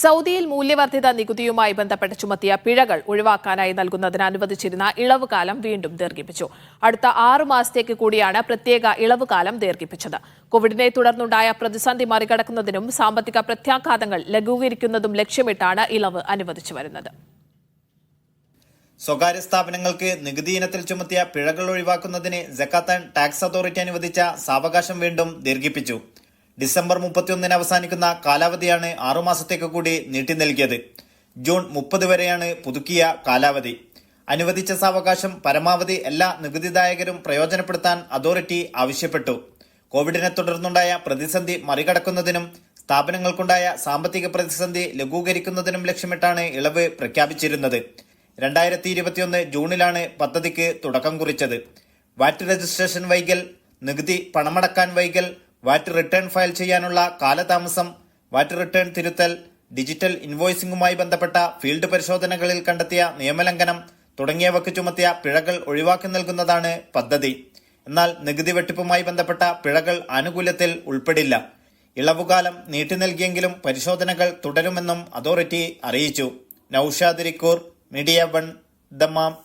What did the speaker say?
സൗദിയിൽ മൂല്യവർദ്ധിത നികുതിയുമായി ബന്ധപ്പെട്ട് ചുമത്തിയ പിഴകൾ ഒഴിവാക്കാനായി നൽകുന്നതിന് അനുവദിച്ചിരുന്ന ഇളവ് കാലം വീണ്ടും ദീർഘിപ്പിച്ചു. അടുത്ത 6 മാസത്തേക്ക് കൂടിയാണ് പ്രത്യേക ഇളവ് കാലം ദീർഘിപ്പിച്ചത്. കോവിഡിനെ തുടർന്നുണ്ടായ പ്രതിസന്ധി മറികടക്കുന്നതിനും സാമ്പത്തിക പ്രത്യാഘാതങ്ങൾ ലഘൂകരിക്കുന്നതും ലക്ഷ്യമിട്ടാണ് ഇളവ് അനുവദിച്ചു വരുന്നത്. സ്വകാര്യ സ്ഥാപനങ്ങൾക്ക് നികുതി ഇനത്തിൽ ചുമത്തിയ പിഴകൾ ഒഴിവാക്കുന്നതിന് സക്കാത്ത് ആൻഡ് ടാക്സ് അതോറിറ്റി അനുവദിച്ച സാവകാശം വീണ്ടും ദീർഘിപ്പിച്ചു. ഡിസംബർ 31 അവസാനിക്കുന്ന കാലാവധിയാണ് 6 മാസത്തേക്ക് കൂടി നീട്ടി നൽകിയത്. ജൂൺ 30 വരെയാണ് പുതുക്കിയ കാലാവധി. അനുവദിച്ച സാവകാശം പരമാവധി എല്ലാ നികുതിദായകരും പ്രയോജനപ്പെടുത്താൻ അതോറിറ്റി ആവശ്യപ്പെട്ടു. കോവിഡിനെ തുടർന്നുണ്ടായ പ്രതിസന്ധി മറികടക്കുന്നതിനും സ്ഥാപനങ്ങൾക്കുണ്ടായ സാമ്പത്തിക പ്രതിസന്ധി ലഘൂകരിക്കുന്നതിനും ലക്ഷ്യമിട്ടാണ് ഇളവ് പ്രഖ്യാപിച്ചിരുന്നത്. 2021 ജൂണിലാണ് പദ്ധതിക്ക് തുടക്കം കുറിച്ചത്. വാറ്റ് രജിസ്ട്രേഷൻ വൈകൽ, നികുതി പണമടക്കാൻ വൈകൽ, വാറ്റ് റിട്ടേൺ ഫയൽ ചെയ്യാനുള്ള കാലതാമസം, വാറ്റ് റിട്ടേൺ തിരുത്തൽ, ഡിജിറ്റൽ ഇൻവോയ്സിംഗുമായി ബന്ധപ്പെട്ട ഫീൽഡ് പരിശോധനകളിൽ കണ്ടെത്തിയ നിയമലംഘനം തുടങ്ങിയവയ്ക്ക് ചുമത്തിയ പിഴകൾ ഒഴിവാക്കി നൽകുന്നതാണ് പദ്ധതി. എന്നാൽ നികുതി വെട്ടിപ്പുമായി ബന്ധപ്പെട്ട പിഴകൾ ആനുകൂല്യത്തിൽ ഉൾപ്പെടില്ല. ഇളവുകാലം നീട്ടി നൽകിയെങ്കിലും പരിശോധനകൾ തുടരുമെന്നും അതോറിറ്റി അറിയിച്ചു. Naushad Irikkur, media 1, Dammam.